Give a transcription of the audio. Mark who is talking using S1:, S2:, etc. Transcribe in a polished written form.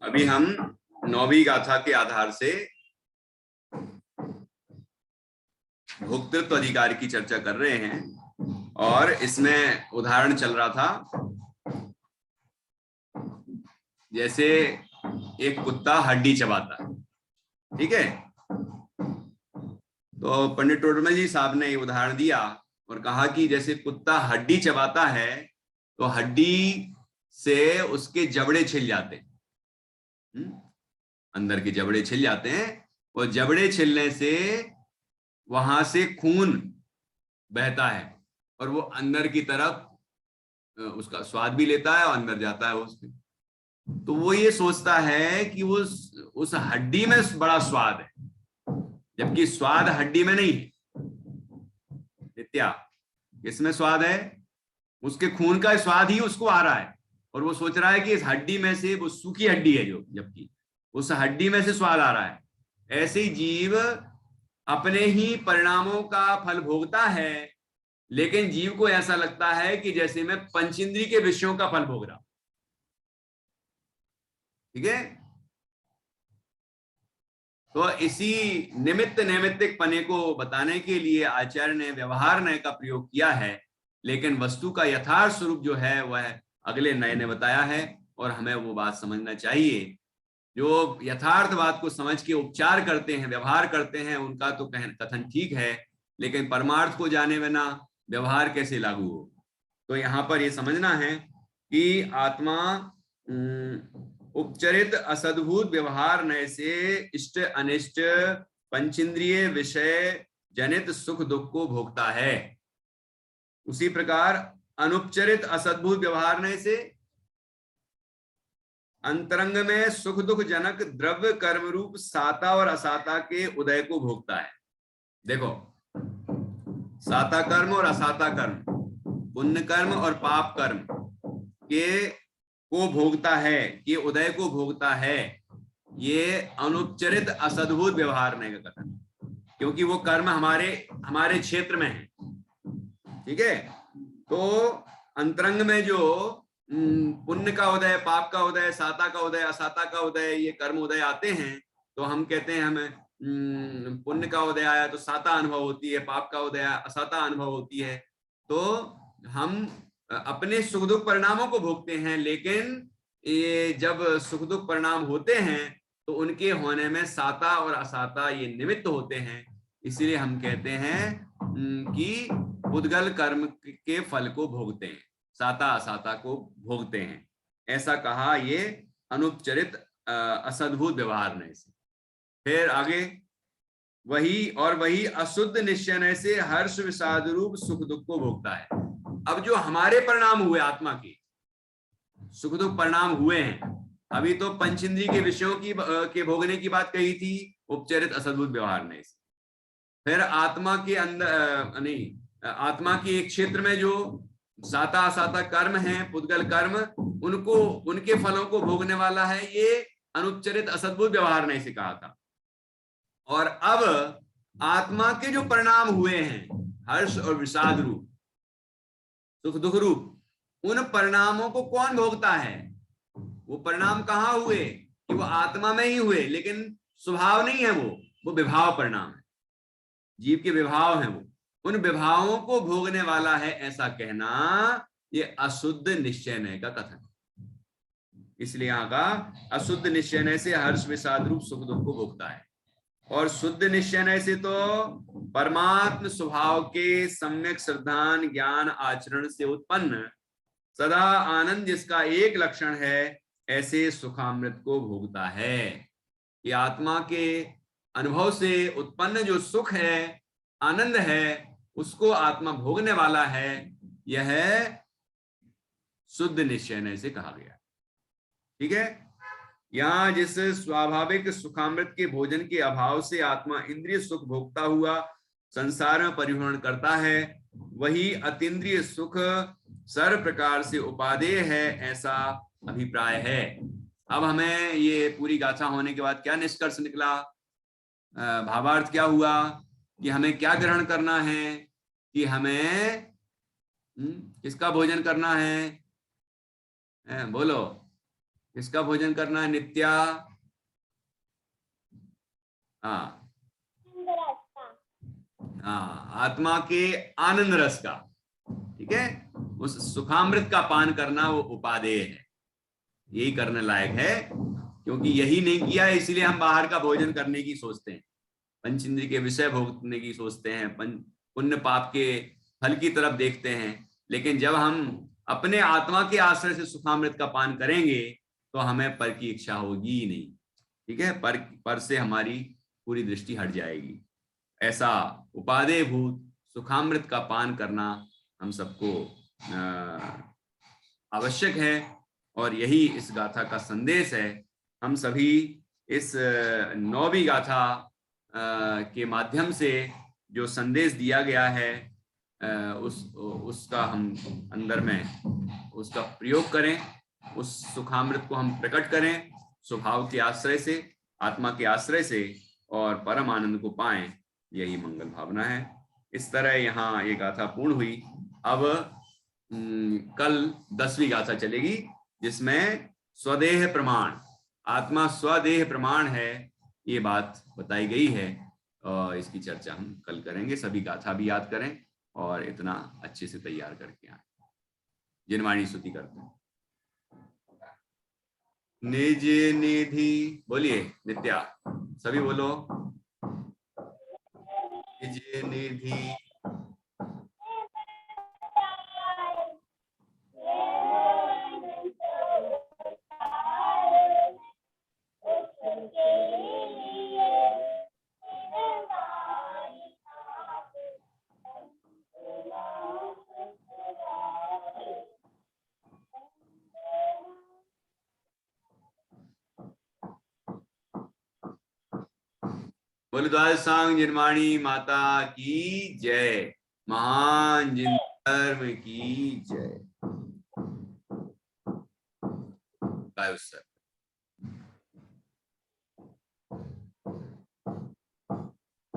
S1: अभी हम 9वीं गाथा के आधार से भोक्तृत्व अधिकार की चर्चा कर रहे हैं और इसमें उदाहरण चल रहा था, जैसे एक कुत्ता हड्डी चबाता है, ठीक है। तो पंडित टोडरमल जी साहब ने ये उदाहरण दिया और कहा कि जैसे कुत्ता हड्डी चबाता है तो हड्डी से उसके जबड़े छिल जाते हैं, अंदर के जबड़े छिल जाते हैं, और जबड़े छिलने से वहां से खून बहता है और वो अंदर की तरफ उसका स्वाद भी लेता है और अंदर जाता है उसके। तो वो ये सोचता है कि वो उस हड्डी में बड़ा स्वाद है, जबकि स्वाद हड्डी में नहीं है। नित्या, किसमें स्वाद है? उसके खून का स्वाद ही उसको आ रहा है और वो सोच रहा है कि इस हड्डी में से, वो सूखी हड्डी है जो, जबकि उस हड्डी में से स्वाद आ रहा है। ऐसे ही जीव अपने ही परिणामों का फल भोगता है, लेकिन जीव को ऐसा लगता है कि जैसे मैं पंचेंद्रिय के विषयों का फल भोग रहा हूं, ठीक है। तो इसी निमित्त नैमित्तिक पने को बताने के लिए आचार्य ने व्यवहार नय का प्रयोग किया है, लेकिन वस्तु का यथार्थ स्वरूप जो है वह अगले नय ने बताया है और हमें वो बात समझना चाहिए। जो यथार्थ बात को समझ के उपचार करते हैं, व्यवहार करते हैं, उनका तो कथन ठीक है, लेकिन परमार्थ को जाने बिना व्यवहार कैसे लागू हो। तो यहाँ पर ये समझना है कि आत्मा उपचरित असद्भुत व्यवहार नय से इष्ट अनिष्ट पंचेंद्रिय विषय जनित सुख दुख को भोगता है। उसी प्रकार अनुपचरित असद्भुत व्यवहार नय से अंतरंग में सुख दुख जनक द्रव्य कर्म रूप साता और असाता के उदय को भोगता है। देखो, साता कर्म और असाता कर्म, पुण्य कर्म और पाप कर्म के को भोगता है, ये उदय को भोगता है। ये अनुपचरित असद्भुत व्यवहार नहीं का कथन, क्योंकि वो कर्म हमारे क्षेत्र में है, ठीक है। तो अंतरंग में जो पुण्य का उदय, पाप का उदय, साता का उदय, असाता का उदय, ये कर्म उदय आते हैं, तो हम कहते हैं हमें पुण्य का उदय आया तो साता अनुभव होती है, पाप का उदय असाता अनुभव होती है। तो हम अपने सुख दुख परिणामों को भोगते हैं, लेकिन ये जब सुख दुख परिणाम होते हैं तो उनके होने में साता और असाता ये निमित्त होते हैं। इसलिए हम कहते हैं कि उद्गल कर्म के फल को भोगते हैं, साता असाता को भोगते हैं। ऐसा कहा ये अनुपचरित असद्भुत व्यवहार ने से। फिर आगे वही अशुद्ध निश्चय से हर्ष विषाद रूप सुख दुख को भोगता है। अब जो हमारे परिणाम हुए, आत्मा के सुख दुख परिणाम हुए हैं, अभी तो पंचेंद्रिय के विषयों की के भोगने की बात कही थी उपचरित असद्भुत व्यवहार ने से। फिर आत्मा के अंदर आत्मा के एक क्षेत्र में जो साता असाता कर्म है, पुद्गल कर्म, उनके फलों को भोगने वाला है ये अनुपचरित असद्भुत व्यवहार ने से कहा था। और अब आत्मा के जो परिणाम हुए हैं हर्ष और विषाद रूप, सुख दुख रूप, उन परिणामों को कौन भोगता है? वो परिणाम कहाँ हुए? कि वो आत्मा में ही हुए, लेकिन स्वभाव नहीं है, वो विभाव परिणाम है, जीव के विभाव हैं। वो उन विभावों को भोगने वाला है, ऐसा कहना ये अशुद्ध निश्चय का कथन। इसलिए यहां का अशुद्ध निश्चय से हर्ष विषाद रूप सुख दुख को भोगता है। और शुद्ध निश्चय से तो परमात्म स्वभाव के सम्यक श्रद्धान ज्ञान आचरण से उत्पन्न सदा आनंद जिसका एक लक्षण है, ऐसे सुखामृत को भोगता है। ये आत्मा के अनुभव से उत्पन्न जो सुख है, आनंद है, उसको आत्मा भोगने वाला है। यह शुद्ध निश्चय से कहा गया, ठीक है। यहां जिस स्वाभाविक सुखामृत के भोजन के अभाव से आत्मा इंद्रिय सुख भोगता हुआ संसार में परिभ्रमण करता है, वही अतीन्द्रिय सुख सर्व प्रकार से उपादेय है, ऐसा अभिप्राय है। अब हमें ये पूरी गाथा होने के बाद क्या निष्कर्ष निकला, भावार्थ क्या हुआ कि हमें क्या ग्रहण करना है, कि हमें किसका भोजन करना है? बोलो। किसका भोजन करना है नित्या? हाँ हाँ, आत्मा के आनंद रस का, ठीक है, उस सुखामृत का पान करना वो उपादेय है, यही करने लायक है। क्योंकि यही नहीं किया है इसीलिए हम बाहर का भोजन करने की सोचते हैं, पंचेंद्रिय के विषय भोगने की सोचते हैं, पुण्य पाप के फल की तरफ देखते हैं। लेकिन जब हम अपने आत्मा के आश्रय से सुखामृत का पान करेंगे तो हमें पर की इच्छा होगी ही नहीं, ठीक है, पर से हमारी पूरी दृष्टि हट जाएगी। ऐसा उपादेय भूत सुखामृत का पान करना हम सबको आवश्यक है, और यही इस गाथा का संदेश है। हम सभी इस 9वीं गाथा के माध्यम से जो संदेश दिया गया है उसका हम अंदर में उसका प्रयोग करें, उस सुखामृत को हम प्रकट करें स्वभाव के आश्रय से, आत्मा के आश्रय से, और परम आनंद को पाएं, यही मंगल भावना है। इस तरह यहाँ ये गाथा पूर्ण हुई। अब कल 10वीं गाथा चलेगी जिसमें स्वदेह प्रमाण, आत्मा स्वदेह प्रमाण है, ये बात बताई गई है, और इसकी चर्चा हम कल करेंगे। सभी गाथा भी याद करें और इतना अच्छे से तैयार करके आए। जिनवाणी स्तुति करते हैं। निज निधि, बोलिए नित्या, सभी बोलो। निज निधि बोले द्वादश सांग जिनवाणी माता की जय, महान जिन धर्म की जय। गाय उत्सव।